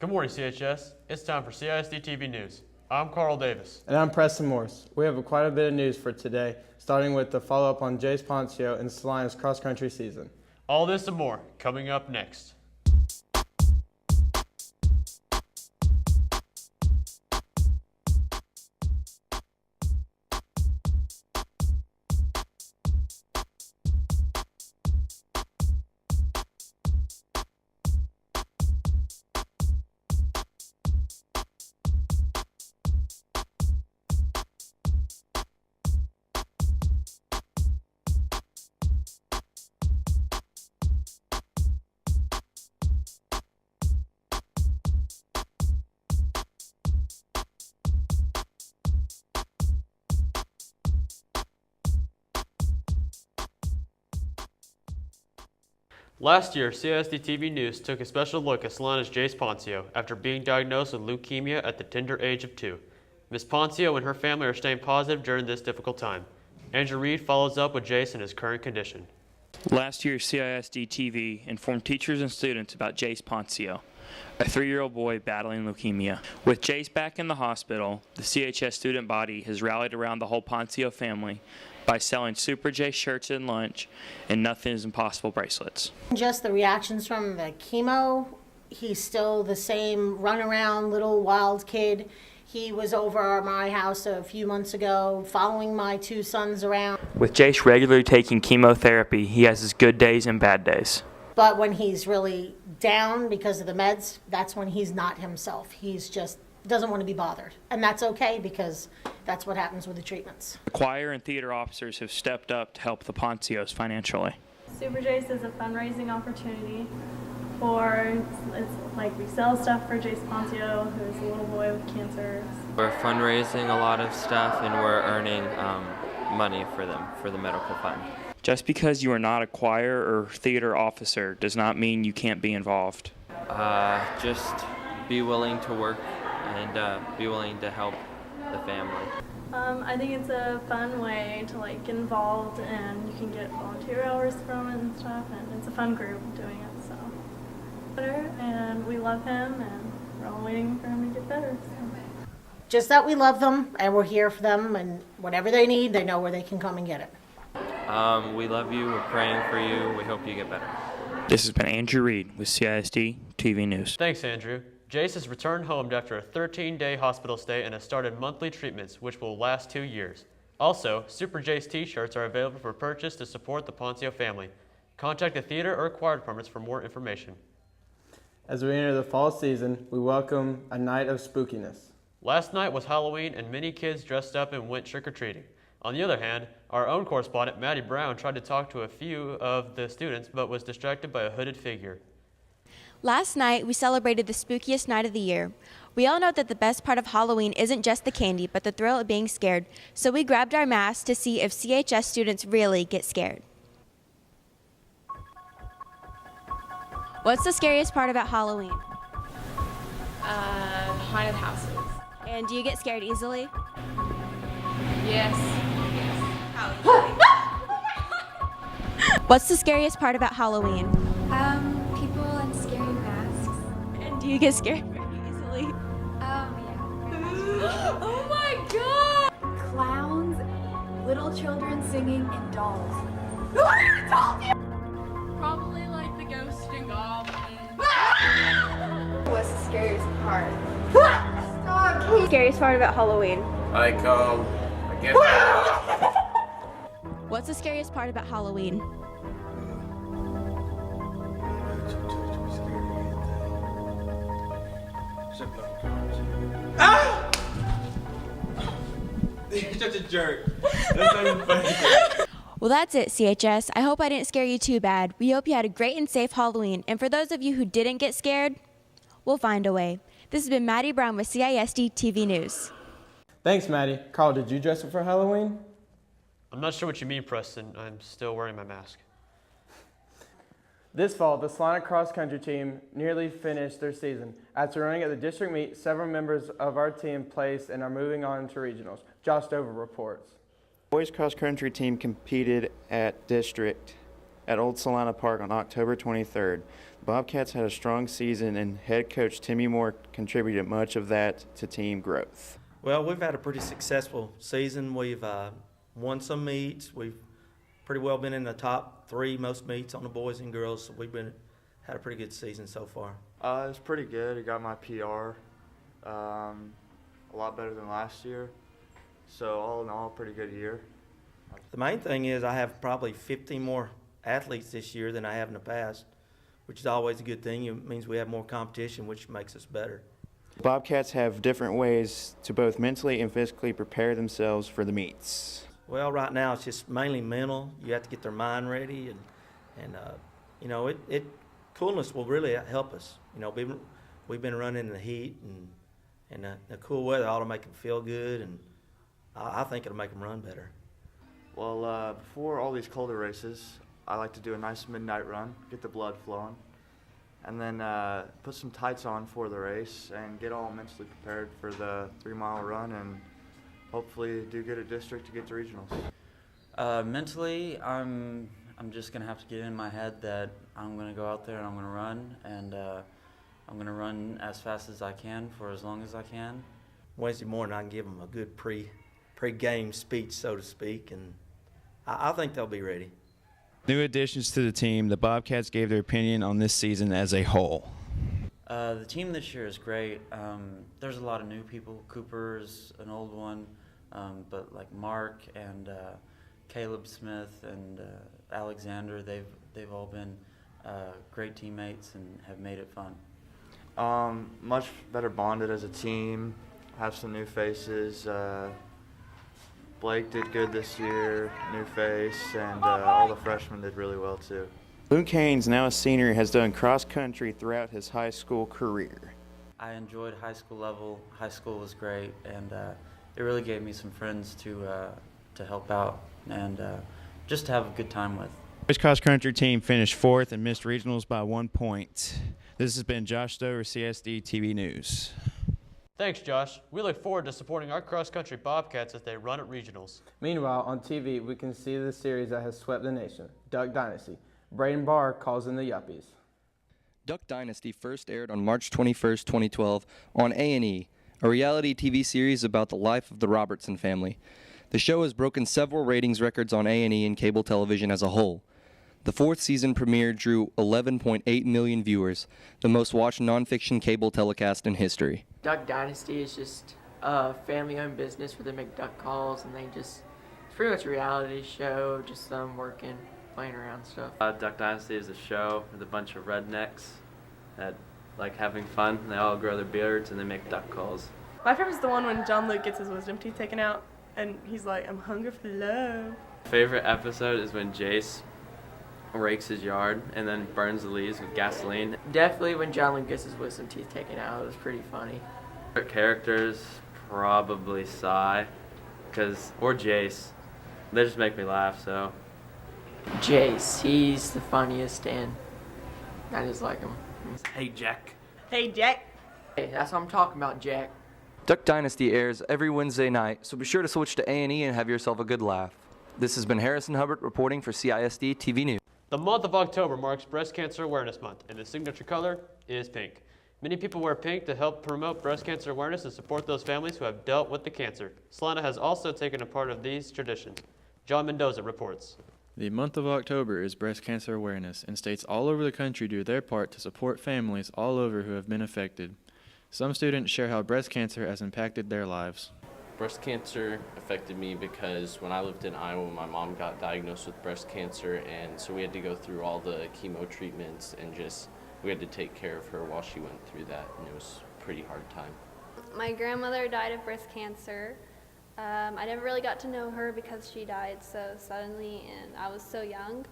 Good morning, CHS. It's time for CISD-TV News. I'm Carl Davis. And I'm Preston Morse. We have quite a bit of news for today, starting with the follow-up on Jace Poncio and Salina's cross-country season. All this and more coming up next. Last year, CISD-TV News took a special look at Salina's Jace Poncio after being diagnosed with leukemia at the tender age of 2. Ms. Poncio and her family are staying positive during this difficult time. Andrew Reed follows up with Jace and his current condition. Last year, CISD-TV informed teachers and students about Jace Poncio, a 3-year-old boy battling leukemia. With Jace back in the hospital, the CHS student body has rallied around the whole Poncio family by selling Super Jace shirts and lunch and Nothing is Impossible bracelets. Just the reactions from the chemo, he's still the same run-around little wild kid. He was over at my house a few months ago following my 2 sons around. With Jace regularly taking chemotherapy, he has his good days and bad days. But when he's really down because of the meds, that's when he's not himself. He's just doesn't want to be bothered. And that's okay because that's what happens with the treatments. The choir and theater officers have stepped up to help the Poncios financially. Super Jace is a fundraising opportunity for, it's like we sell stuff for Jace Poncio, who is a little boy with cancer. We're fundraising a lot of stuff and we're earning money for them, for the medical fund. Just because you are not a choir or theater officer does not mean you can't be involved. Just be willing to work and be willing to help the family. I think it's a fun way to get involved, and you can get volunteer hours from it and stuff, and it's a fun group doing it, so. And we love him, and we're all waiting for him to get better. So. Just that we love them and we're here for them, and whatever they need, they know where they can come and get it. We love you, we're praying for you, we hope you get better. This has been Andrew Reed with CISD-TV News. Thanks, Andrew. Jace has returned home after a 13-day hospital stay and has started monthly treatments, which will last 2 years. Also, Super Jace t-shirts are available for purchase to support the Poncio family. Contact the theater or choir departments for more information. As we enter the fall season, we welcome a night of spookiness. Last night was Halloween and many kids dressed up and went trick-or-treating. On the other hand, our own correspondent, Maddie Brown, tried to talk to a few of the students but was distracted by a hooded figure. Last night, we celebrated the spookiest night of the year. We all know that the best part of Halloween isn't just the candy, but the thrill of being scared, so we grabbed our masks to see if CHS students really get scared. What's the scariest part about Halloween? Haunted houses. And do you get scared easily? Yes. How easily? What's the scariest part about Halloween? People and scary masks. And do you get scared very easily? Yeah. Oh my god! Clowns, little children singing, and dolls. Who are the dolls? Probably like the ghost and goblins. What's the scariest part? What's the scariest part about Halloween? I guess. What's the scariest part about Halloween? Ah! You're such a jerk. That's not even funny. Well, that's it, CHS. I hope I didn't scare you too bad. We hope you had a great and safe Halloween. And for those of you who didn't get scared, we'll find a way. This has been Maddie Brown with CISD-TV News. Thanks, Maddie. Carl, did you dress up for Halloween? I'm not sure what you mean, Preston. I'm still wearing my mask. This fall, the Salina cross-country team nearly finished their season. After running at the district meet, several members of our team placed and are moving on to regionals. Josh Dover reports. Boys cross-country team competed at district at Old Salina Park on October 23rd. Bobcats had a strong season, and head coach Timmy Moore contributed much of that to team growth. Well, we've had a pretty successful season. We've won some meets. We've pretty well been in the top 3 most meets on the boys and girls. So we've had a pretty good season so far. It was pretty good. I got my PR, a lot better than last year. So all in all, pretty good year. The main thing is I have probably 15 more athletes this year than I have in the past, which is always a good thing. It means we have more competition, which makes us better. Bobcats have different ways to both mentally and physically prepare themselves for the meets. Well, right now it's just mainly mental. You have to get their mind ready, and you know, coolness will really help us. You know, we've been running in the heat, and the cool weather ought to make them feel good, and I think it'll make them run better. Well, before all these colder races, I like to do a nice midnight run, get the blood flowing, and then put some tights on for the race and get all mentally prepared for the 3-mile run and hopefully do good at district to get to regionals. Mentally, I'm just going to have to get in my head that I'm going to go out there and I'm going to run, and I'm going to run as fast as I can for as long as I can. Wednesday morning I can give them a good pre-game speech, so to speak, and I think they'll be ready. New additions to the team, the Bobcats gave their opinion on this season as a whole. The team this year is great. There's a lot of new people. Cooper's an old one, but like Mark and Caleb Smith and Alexander, they've all been great teammates and have made it fun. Much better bonded as a team, have some new faces. Blake did good this year, new face, and all the freshmen did really well too. Luke Haynes, now a senior, has done cross country throughout his high school career. I enjoyed high school level. High school was great, and it really gave me some friends to help out and just to have a good time with. His cross country team finished 4th and missed regionals by 1 point. This has been Josh Stover, CISD-TV News. Thanks, Josh. We look forward to supporting our cross-country Bobcats as they run at regionals. Meanwhile, on TV, we can see the series that has swept the nation, Duck Dynasty. Braden Barr calls in the Yuppies. Duck Dynasty first aired on March 21st, 2012 on A&E, a reality TV series about the life of the Robertson family. The show has broken several ratings records on A&E and cable television as a whole. The 4th season premiere drew 11.8 million viewers, the most watched nonfiction cable telecast in history. Duck Dynasty is just a family-owned business where they make duck calls, and it's pretty much a reality show, just them working, playing around stuff. Duck Dynasty is a show with a bunch of rednecks that like having fun. They all grow their beards and they make duck calls. My favorite is the one when John Luke gets his wisdom teeth taken out, and he's like, "I'm hungry for love." Favorite episode is when Jace rakes his yard and then burns the leaves with gasoline. Definitely when John Luke gets his wisdom teeth taken out. It was pretty funny. Favorite characters, probably Cy, or Jace. They just make me laugh, so. Jace, he's the funniest, and I just like him. Hey, Jack. Hey, Jack. Hey, that's what I'm talking about, Jack. Duck Dynasty airs every Wednesday night, so be sure to switch to A&E and have yourself a good laugh. This has been Harrison Hubbard reporting for CISD-TV News. The month of October marks Breast Cancer Awareness Month, and the signature color is pink. Many people wear pink to help promote breast cancer awareness and support those families who have dealt with the cancer. Salina has also taken a part of these traditions. John Mendoza reports. The month of October is Breast Cancer Awareness, and states all over the country do their part to support families all over who have been affected. Some students share how breast cancer has impacted their lives. Breast cancer affected me because when I lived in Iowa, my mom got diagnosed with breast cancer, and so we had to go through all the chemo treatments and we had to take care of her while she went through that, and it was a pretty hard time. My grandmother died of breast cancer. I never really got to know her because she died so suddenly and I was so young.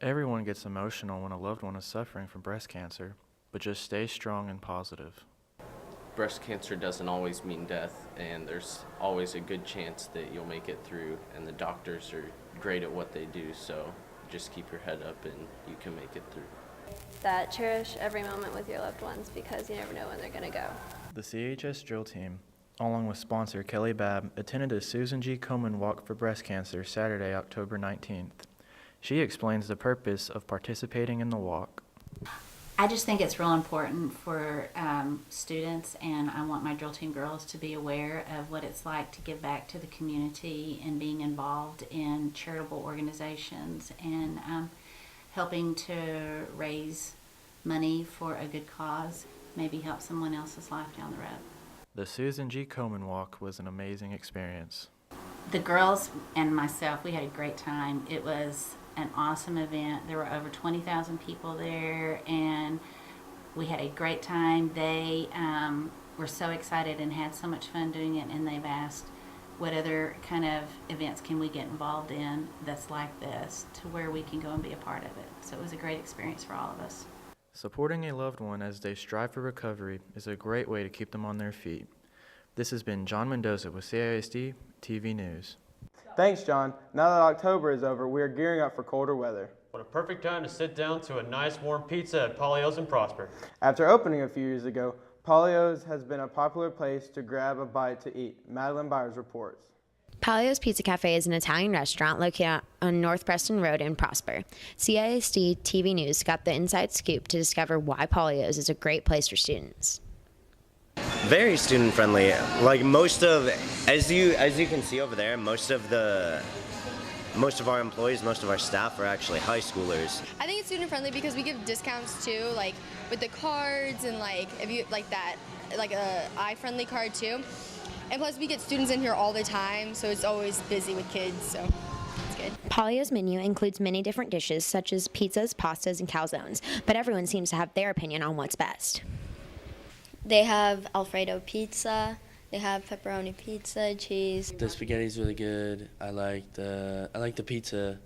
Everyone gets emotional when a loved one is suffering from breast cancer, but just stay strong and positive. Breast cancer doesn't always mean death, and there's always a good chance that you'll make it through, and the doctors are great at what they do, so just keep your head up and you can make it through. That cherish every moment with your loved ones because you never know when they're going to go. The CHS drill team, along with sponsor Kelly Babb, attended a Susan G. Komen Walk for Breast Cancer Saturday, October 19th. She explains the purpose of participating in the walk. I just think it's real important for students, and I want my drill team girls to be aware of what it's like to give back to the community and being involved in charitable organizations and helping to raise money for a good cause, maybe help someone else's life down the road. The Susan G. Komen Walk was an amazing experience. The girls and myself, we had a great time. It was an awesome event. There were over 20,000 people there, and we had a great time. They were so excited and had so much fun doing it, and they've asked what other kind of events can we get involved in that's like this, to where we can go and be a part of it. So it was a great experience for all of us. Supporting a loved one as they strive for recovery is a great way to keep them on their feet. This has been John Mendoza with CISD-TV News. Thanks, John. Now that October is over, we are gearing up for colder weather. What a perfect time to sit down to a nice warm pizza at Palio's in Prosper. After opening a few years ago, Palio's has been a popular place to grab a bite to eat. Madeline Byers reports. Palio's Pizza Cafe is an Italian restaurant located on North Preston Road in Prosper. CISD-TV News got the inside scoop to discover why Palio's is a great place for students. Very student friendly. Like most of, as you can see over there, most of our employees, most of our staff are actually high schoolers. I think it's student friendly because we give discounts too, like with the cards and like if you like that, like a eye-friendly card too. And plus we get students in here all the time, so it's always busy with kids, so it's good. Palio's menu includes many different dishes such as pizzas, pastas, and calzones, but everyone seems to have their opinion on what's best. They have Alfredo pizza, they have pepperoni pizza, cheese. The spaghetti's really good. I like the pizza,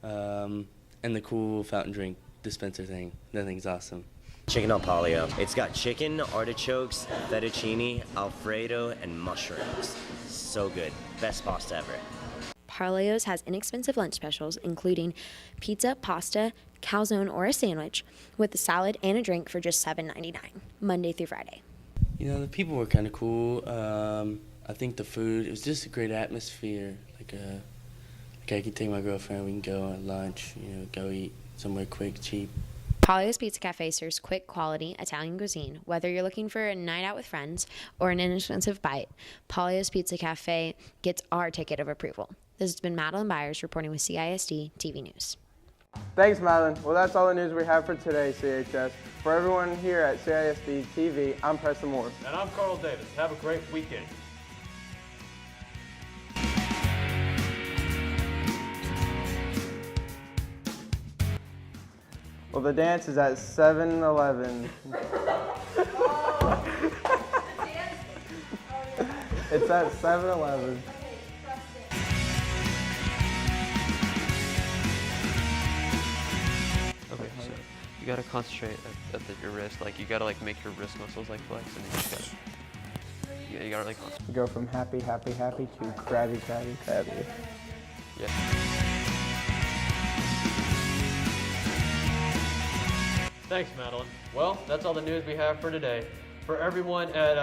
and the cool fountain drink dispenser thing. That thing's awesome. Chicken al Palio. It's got chicken, artichokes, fettuccine, Alfredo, and mushrooms. So good. Best pasta ever. Palio's has inexpensive lunch specials, including pizza, pasta, calzone, or a sandwich, with a salad and a drink for just $7.99, Monday through Friday. You know, the people were kind of cool. I think the food, it was just a great atmosphere. Like I could take my girlfriend, we can go at lunch, go eat somewhere quick, cheap. Palio's Pizza Cafe serves quick, quality Italian cuisine. Whether you're looking for a night out with friends or an inexpensive bite, Palio's Pizza Cafe gets our ticket of approval. This has been Madeline Byers reporting with CISD-TV News. Thanks, Madeline. Well, that's all the news we have for today, CHS. For everyone here at CISD-TV, I'm Preston Moore. And I'm Carl Davis. Have a great weekend. Well, the dance is at 7-Eleven. It's at 7-Eleven. Okay, so you gotta concentrate at your wrist. Like you gotta make your wrist muscles flex, and then you just gotta, you gotta concentrate. Go from happy, happy, happy to crabby, crabby, crabby. Yeah. Thanks, Madeline. Well, that's all the news we have for today. For everyone at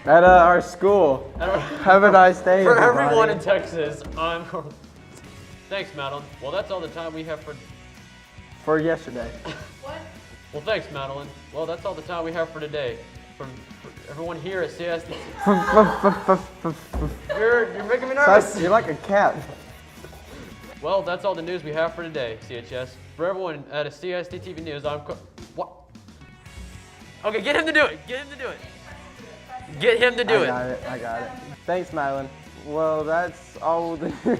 our school. Have a nice day, For everybody. everyone in Texas, I'm. Thanks, Madeline. Well, that's all the time we have for yesterday. What? Well, thanks, Madeline. Well, that's all the time we have for today. For everyone here at CISD. You're making me nervous. You're like a cat. Well, that's all the news we have for today, CHS. For everyone at CISD-TV News, I'm... What? Okay, get him to do it. Get him to do it. Get him to do it. I got it. Thanks, Madeline. Well, that's all the news.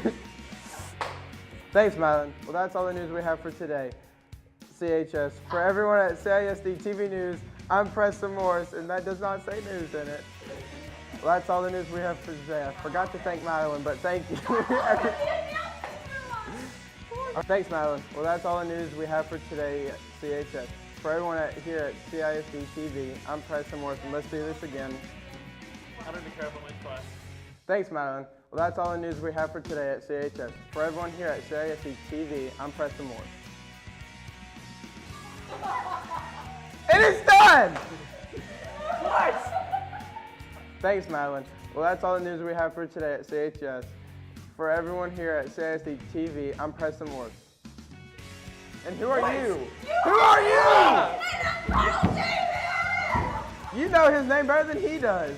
Thanks, Madeline. Well, that's all the news we have for today, CHS. For everyone at CISD-TV News, I'm Preston Morris, and that does not say news in it. Well, that's all the news we have for today. I forgot to thank Madeline, but thank you. Thanks, Madeline. Well, that's all the news we have for today at CHS. For everyone here at CISD-TV, I'm Preston Morris, and let's do this again. I don't even care about my class. Thanks, Madeline. Well, that's all the news we have for today at CHS. For everyone here at CISD-TV, I'm Preston Morris. It is done! What? Thanks, Madeline. Well, that's all the news we have for today at CHS. For everyone here at CISD-TV, I'm Preston Morris. And who are you? Who are you? You know his name better than he does.